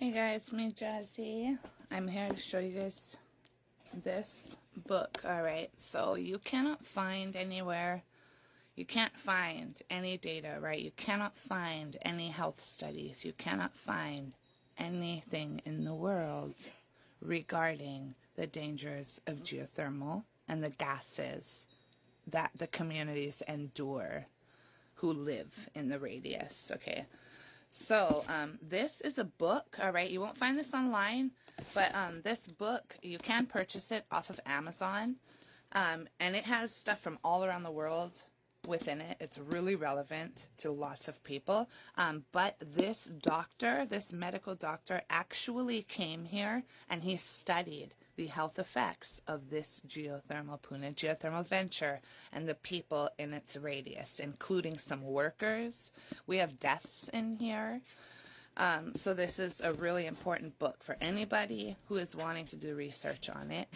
Hey guys, it's me Jazzy. I'm here to show you guys this book. Alright, so you cannot find anywhere, you can't find any data, right? You cannot find any health studies. You cannot find anything in the world regarding the dangers of geothermal and the gases that the communities endure who live in the radius, okay? So, this is a book, all right? You won't find this online, but this book, you can purchase it off of Amazon, and it has stuff from all around the world within it. It's really relevant to lots of people, but this doctor, this medical doctor, actually came here, and he studied the health effects of this geothermal Puna geothermal venture and the people in its radius, including some workers. We have deaths in here. So this is a really important book for anybody who is wanting to do research on it.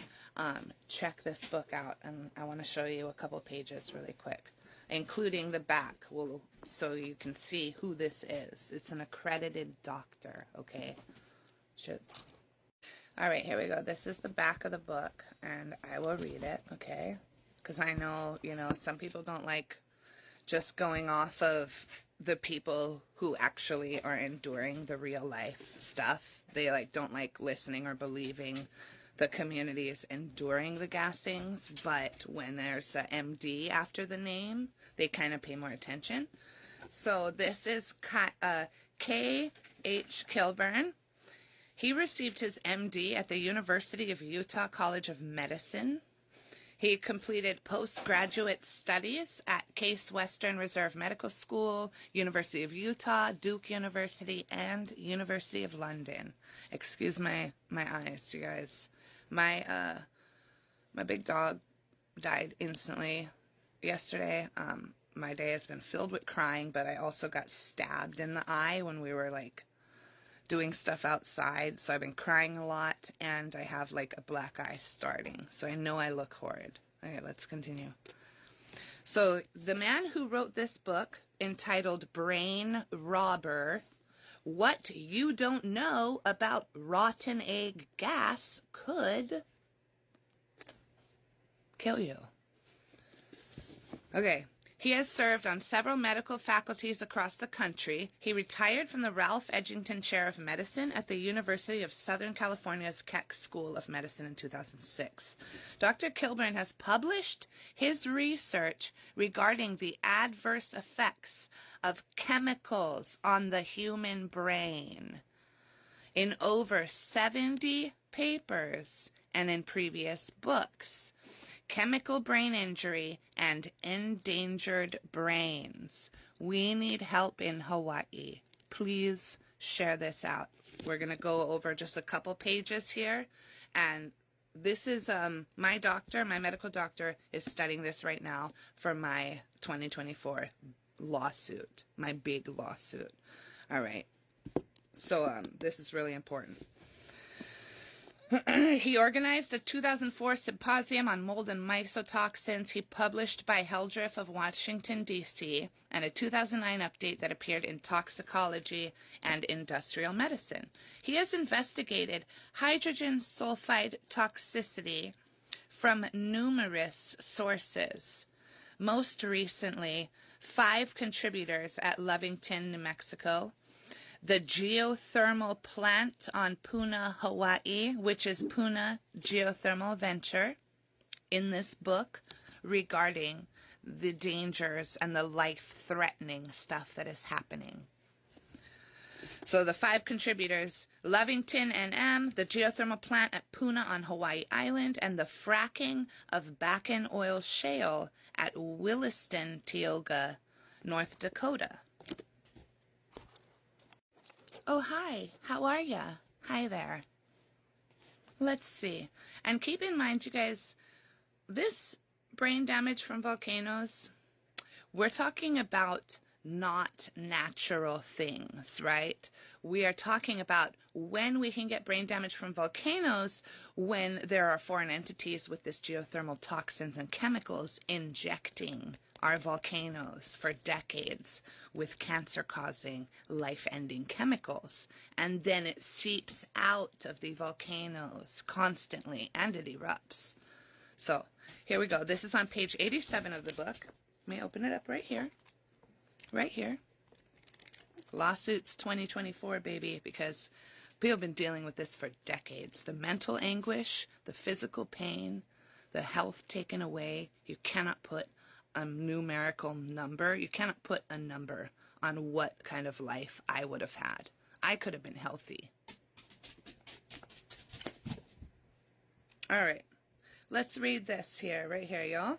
Check this book out, and I want to show you a couple pages really quick, including the back, so you can see who this is. It's an accredited doctor, okay? All right, here we go. This is the back of the book, and I will read it, okay? Because I know, some people don't like just going off of the people who actually are enduring the real life stuff. They don't like listening or believing the communities enduring the gassings, but when there's a MD after the name, they kind of pay more attention. So this is K.H. Kilburn. He received his MD at the University of Utah College of Medicine. He completed postgraduate studies at Case Western Reserve Medical School, University of Utah, Duke University, and University of London. Excuse my eyes, you guys. My big dog died instantly yesterday. My day has been filled with crying, but I also got stabbed in the eye when we were doing stuff outside, so I've been crying a lot, and I have a black eye starting, so I know I look horrid. Okay, let's continue. So the man who wrote this book, entitled Brain Robber, What You Don't Know About Rotten Egg Gas Could Kill You. Okay. He has served on several medical faculties across the country. He retired from the Ralph Edgington Chair of Medicine at the University of Southern California's Keck School of Medicine in 2006. Dr. Kilburn has published his research regarding the adverse effects of chemicals on the human brain in over 70 papers and in previous books. Chemical brain injury and endangered brains. We need help in Hawaii. Please share this out. We're going to go over just a couple pages here. And this is my doctor, my medical doctor, is studying this right now for my 2024 lawsuit, my big lawsuit. All right. So this is really important. He organized a 2004 symposium on mold and mycotoxins he published by Hildreth of Washington, D.C., and a 2009 update that appeared in Toxicology and Industrial Medicine. He has investigated hydrogen sulfide toxicity from numerous sources. Most recently, 5 contributors at Lovington, New Mexico, the geothermal plant on Puna, Hawaii, which is Puna Geothermal Venture, in this book regarding the dangers and the life-threatening stuff that is happening. So the 5 contributors, Lovington NM, the geothermal plant at Puna on Hawaii Island, and the fracking of Bakken oil shale at Williston, Tioga, North Dakota. Oh, hi. How are ya? Hi there. Let's see. And keep in mind, you guys, this brain damage from volcanoes, we're talking about not natural things, right? We are talking about when we can get brain damage from volcanoes when there are foreign entities with this geothermal toxins and chemicals injecting our volcanoes for decades with cancer-causing, life-ending chemicals. And then it seeps out of the volcanoes constantly, and it erupts. So here we go. This is on page 87 of the book. Let me open it up right here. Right here. Lawsuits 2024, baby, because people have been dealing with this for decades. The mental anguish, the physical pain, the health taken away. You cannot put a numerical number. You cannot put a number on what kind of life I would have had. I could have been healthy. All right. Let's read this here, right here, y'all.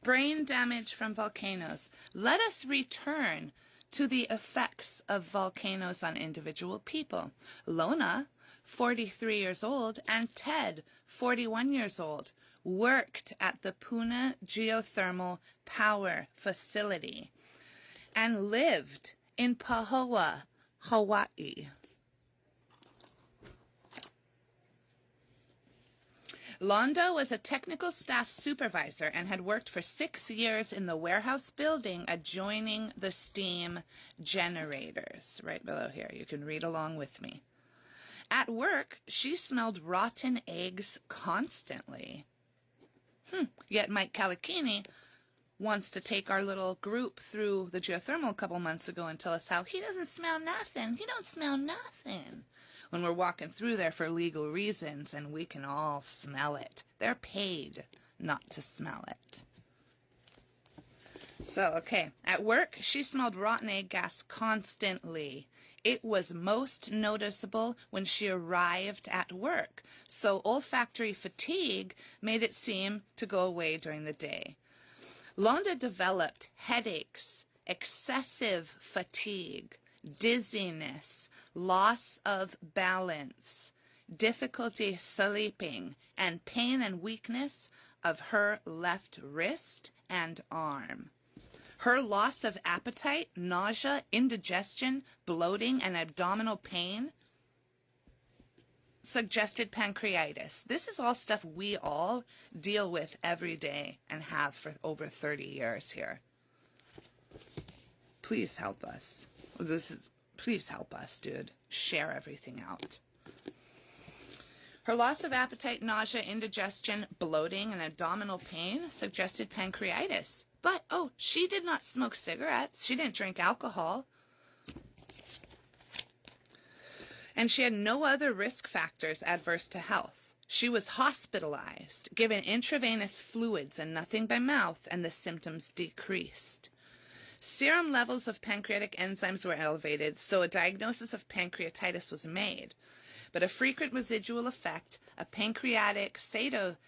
Brain damage from volcanoes. Let us return to the effects of volcanoes on individual people. Lona, 43 years old, and Ted, 41 years old, worked at the Puna geothermal power facility and lived in Pahoa, Hawaii. Londo was a technical staff supervisor and had worked for 6 years in the warehouse building adjoining the steam generators. Right below here. You can read along with me. At work, she smelled rotten eggs constantly. Yet Mike Kalikini wants to take our little group through the geothermal a couple months ago and tell us how he doesn't smell nothing. He don't smell nothing. When we're walking through there for legal reasons, and we can all smell it. They're paid not to smell it. So, okay. At work, she smelled rotten egg gas constantly. It was most noticeable when she arrived at work. So olfactory fatigue made it seem to go away during the day. Londa developed headaches, excessive fatigue, dizziness, loss of balance, difficulty sleeping, and pain and weakness of her left wrist and arm. Her loss of appetite, nausea, indigestion, bloating, and abdominal pain suggested pancreatitis. This is all stuff we all deal with every day and have for over 30 years here. Please help us. Please help us, dude. Share everything out. Her loss of appetite, nausea, indigestion, bloating, and abdominal pain suggested pancreatitis. But, oh, she did not smoke cigarettes. She didn't drink alcohol. And she had no other risk factors adverse to health. She was hospitalized, given intravenous fluids and nothing by mouth, and the symptoms decreased. Serum levels of pancreatic enzymes were elevated, so a diagnosis of pancreatitis was made. But a frequent residual effect, a pancreatic pseudocyst,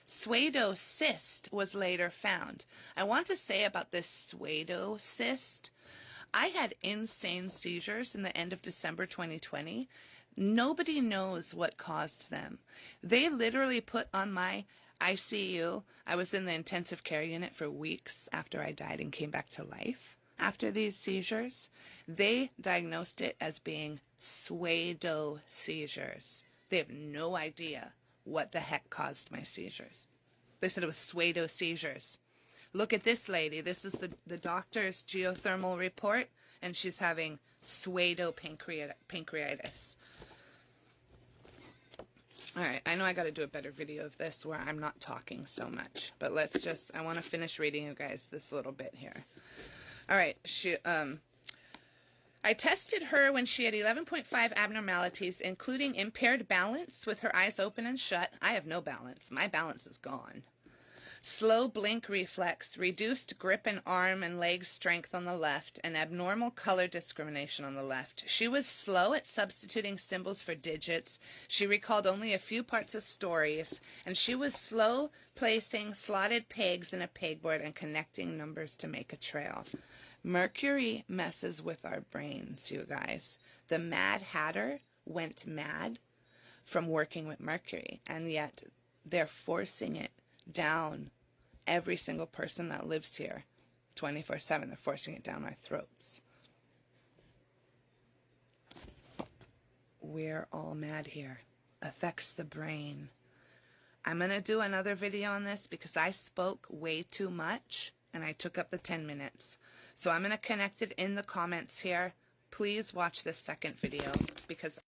was later found. I want to say about this pseudocyst, I had insane seizures in the end of December 2020. Nobody knows what caused them. They literally put on my ICU. I was in the intensive care unit for weeks after I died and came back to life. After these seizures, they diagnosed it as being pseudo seizures. They have no idea what the heck caused my seizures. They said it was pseudo seizures. Look at this lady. This is the doctor's geothermal report, and she's having pseudo pancreatitis. All right, I know I got to do a better video of this where I'm not talking so much, but I want to finish reading you guys this little bit here. All right, I tested her when she had 11.5 abnormalities, including impaired balance with her eyes open and shut. I have no balance. My balance is gone. Slow blink reflex, reduced grip and arm and leg strength on the left, and abnormal color discrimination on the left. She was slow at substituting symbols for digits. She recalled only a few parts of stories, and she was slow placing slotted pegs in a pegboard and connecting numbers to make a trail. Mercury messes with our brains, you guys. The Mad Hatter went mad from working with Mercury, and yet they're forcing it down every single person that lives here 24/7. They're forcing it down our throats. We're all mad here. Affects the brain. I'm going to do another video on this because I spoke way too much and I took up the 10 minutes. So I'm going to connect it in the comments here. Please watch this second video because